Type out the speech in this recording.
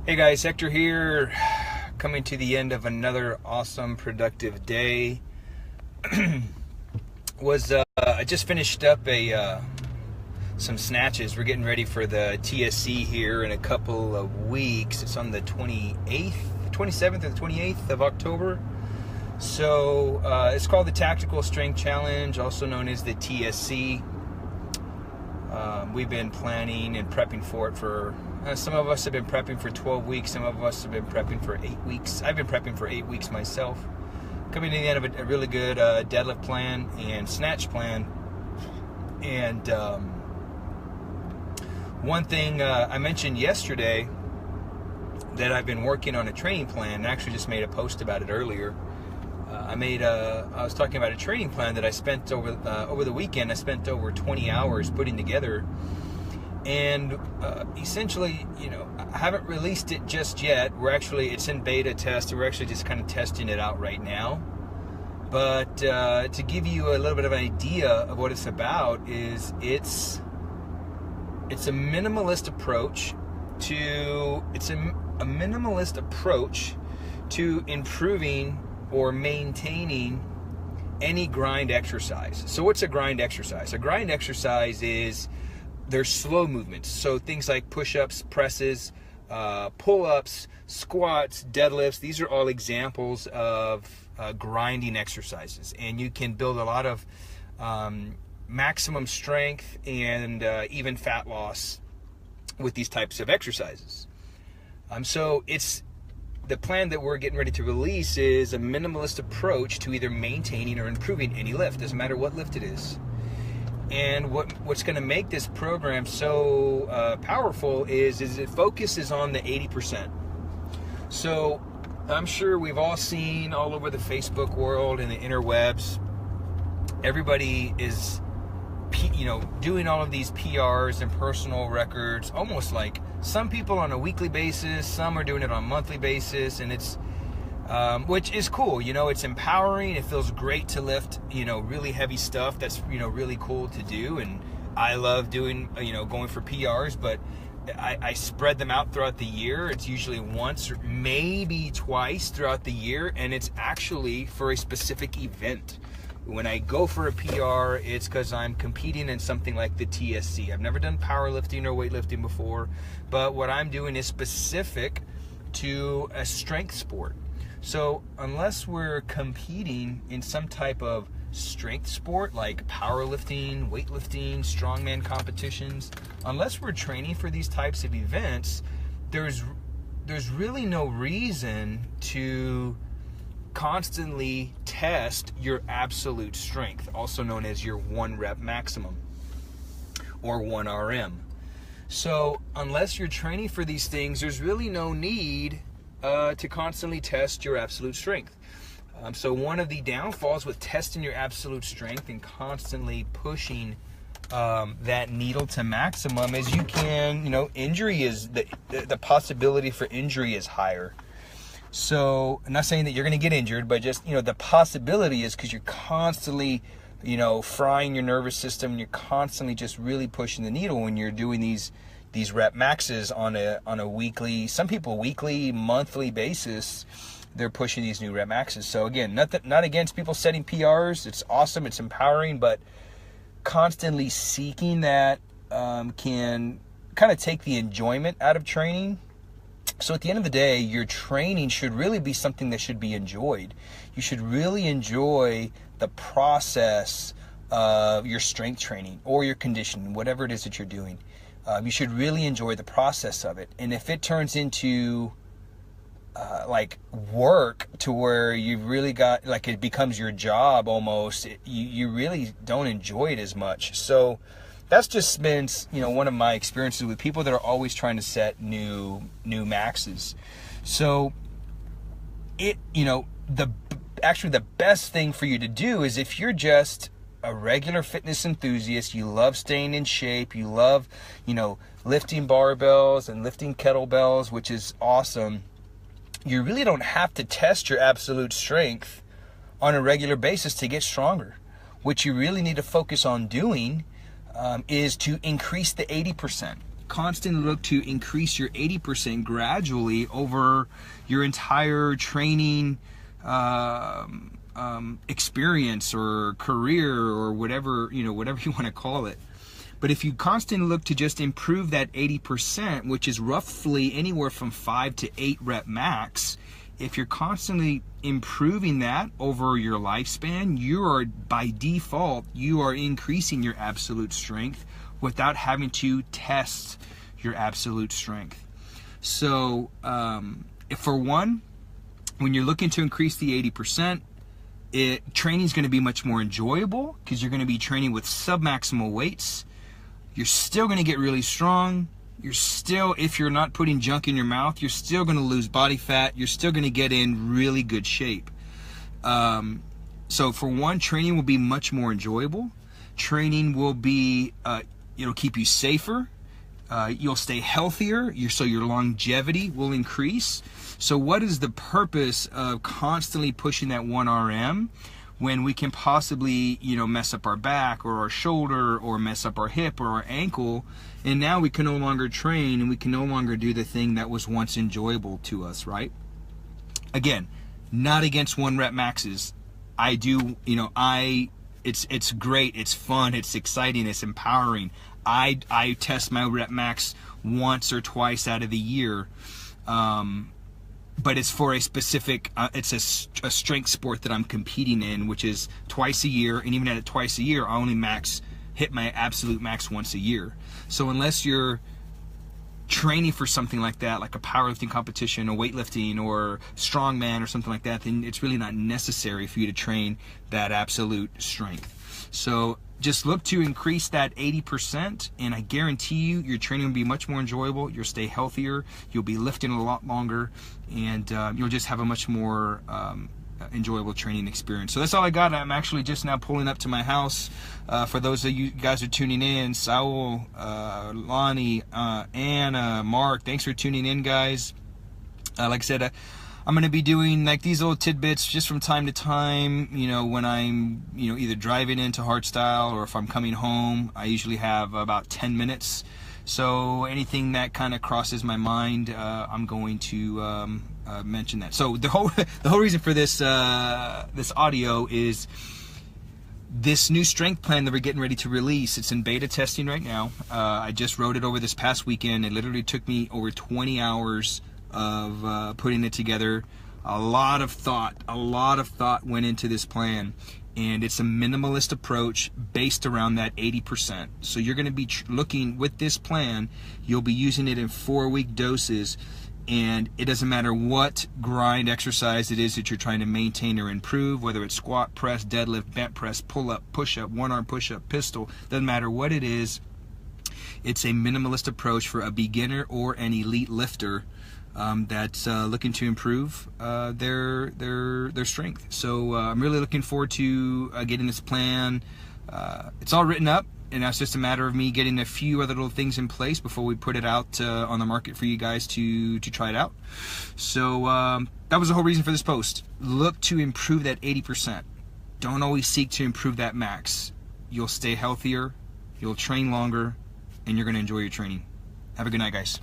Hey guys, Hector here, coming to the end of another awesome, productive day. I just finished up some snatches. We're getting ready for the TSC here in a couple of weeks. It's on the 27th or the 28th of October. So it's called the Tactical Strength Challenge, also known as the TSC. We've been planning and prepping for it for, some of us have been prepping for 12 weeks, some of us have been prepping for 8 weeks. I've been prepping for 8 weeks myself. Coming to the end of a really good deadlift plan and snatch plan. And one thing I mentioned yesterday that I've been working on a training plan, and actually just made a post about it earlier. I was talking about a training plan that I spent over the weekend. I spent over 20 hours putting together, and essentially, I haven't released it just yet. It's in beta test. We're actually just kind of testing it out right now. But to give you a little bit of an idea of what it's about, is it's a minimalist approach to improving or maintaining any grind exercise. So what's a grind exercise? A grind exercise is, they're slow movements. So things like push-ups, presses, pull-ups, squats, deadlifts, these are all examples of grinding exercises. And you can build a lot of maximum strength and even fat loss with these types of exercises. So the plan that we're getting ready to release is a minimalist approach to either maintaining or improving any lift, doesn't matter what lift it is. And what's going to make this program so powerful is it focuses on the 80%. So I'm sure we've all seen all over the Facebook world and the interwebs, everybody is doing all of these PRs and personal records, almost like some people on a weekly basis, some are doing it on a monthly basis, and it's which is cool. It's empowering. It feels great to lift really heavy stuff. That's really cool to do, and I love doing going for PRs, but I spread them out throughout the year. It's usually once or maybe twice throughout the year, and it's actually for a specific event. When I go for a PR, it's because I'm competing in something like the TSC. I've never done powerlifting or weightlifting before, but what I'm doing is specific to a strength sport. So unless we're competing in some type of strength sport like powerlifting, weightlifting, strongman competitions, unless we're training for these types of events, there's really no reason to constantly test your absolute strength, also known as your 1 rep maximum or 1 RM. So unless you're training for these things, there's really no need to constantly test your absolute strength. So one of the downfalls with testing your absolute strength and constantly pushing that needle to maximum is injury is the possibility for injury is higher. So I'm not saying that you're going to get injured, but just, the possibility is because you're constantly, frying your nervous system, and you're constantly just really pushing the needle when you're doing these rep maxes on a weekly, some people weekly, monthly basis, they're pushing these new rep maxes. So again, not against people setting PRs. It's awesome. It's empowering, but constantly seeking that can kind of take the enjoyment out of training. So at the end of the day, your training should really be something that should be enjoyed. You should really enjoy the process of your strength training or your conditioning, whatever it is that you're doing. You should really enjoy the process of it. And if it turns into like work to where you've really got, like it becomes your job almost, you really don't enjoy it as much. So that's just been, one of my experiences with people that are always trying to set new maxes. So the best thing for you to do is, if you're just a regular fitness enthusiast, you love staying in shape, you love, lifting barbells and lifting kettlebells, which is awesome. You really don't have to test your absolute strength on a regular basis to get stronger. What you really need to focus on doing is to increase the 80%. constantly look to increase your 80% gradually over your entire training experience or career or whatever, whatever you want to call it. But if you constantly look to just improve that 80%, which is roughly anywhere from 5 to 8 rep max, if you're constantly improving that over your lifespan, you are, by default, you are increasing your absolute strength without having to test your absolute strength. So, if for one, when you're looking to increase the 80%, training is going to be much more enjoyable because you're going to be training with submaximal weights. You're still going to get really strong. You're still, if you're not putting junk in your mouth, you're still going to lose body fat. You're still going to get in really good shape. So for one, training will be much more enjoyable. Training will be, it'll keep you safer. You'll stay healthier. So your longevity will increase. So what is the purpose of constantly pushing that 1 RM when we can possibly, mess up our back or our shoulder or mess up our hip or our ankle, and now we can no longer train and we can no longer do the thing that was once enjoyable to us, right? Again, not against 1 rep maxes. I do, it's great, it's fun, it's exciting, it's empowering. I test my rep max once or twice out of the year. But it's for a specific, it's a strength sport that I'm competing in, which is twice a year. And even at it twice a year, I only hit my absolute max once a year. So unless you're training for something like that, like a powerlifting competition or weightlifting or strongman or something like that, then it's really not necessary for you to train that absolute strength. So just look to increase that 80%, and I guarantee you your training will be much more enjoyable. You'll stay healthier, you'll be lifting a lot longer, and you'll just have a much more enjoyable training experience. So that's all I got. I'm actually just now pulling up to my house. For those of you guys who are tuning in, Saul, Lonnie, Anna, Mark, thanks for tuning in, guys. Like I said, I'm going to be doing like these little tidbits just from time to time, when I'm, either driving into hardstyle or if I'm coming home. I usually have about 10 minutes. So anything that kind of crosses my mind, I'm going to mention that. So the whole reason for this this audio is this new strength plan that we're getting ready to release. It's in beta testing right now. I just wrote it over this past weekend. It literally took me over 20 hours of putting it together. A lot of thought went into this plan, and it's a minimalist approach based around that 80%. So you're going to be looking with this plan, you'll be using it in 4-week doses, and it doesn't matter what grind exercise it is that you're trying to maintain or improve, whether it's squat, press, deadlift, bent press, pull-up, push-up, one-arm push-up, pistol, doesn't matter what it is. It's a minimalist approach for a beginner or an elite lifter that's looking to improve their strength. So I'm really looking forward to getting this plan. It's all written up, and now it's just a matter of me getting a few other little things in place before we put it out on the market for you guys to try it out. So that was the whole reason for this post. Look to improve that 80%. Don't always seek to improve that max. You'll stay healthier, you'll train longer, and you're going to enjoy your training. Have a good night, guys.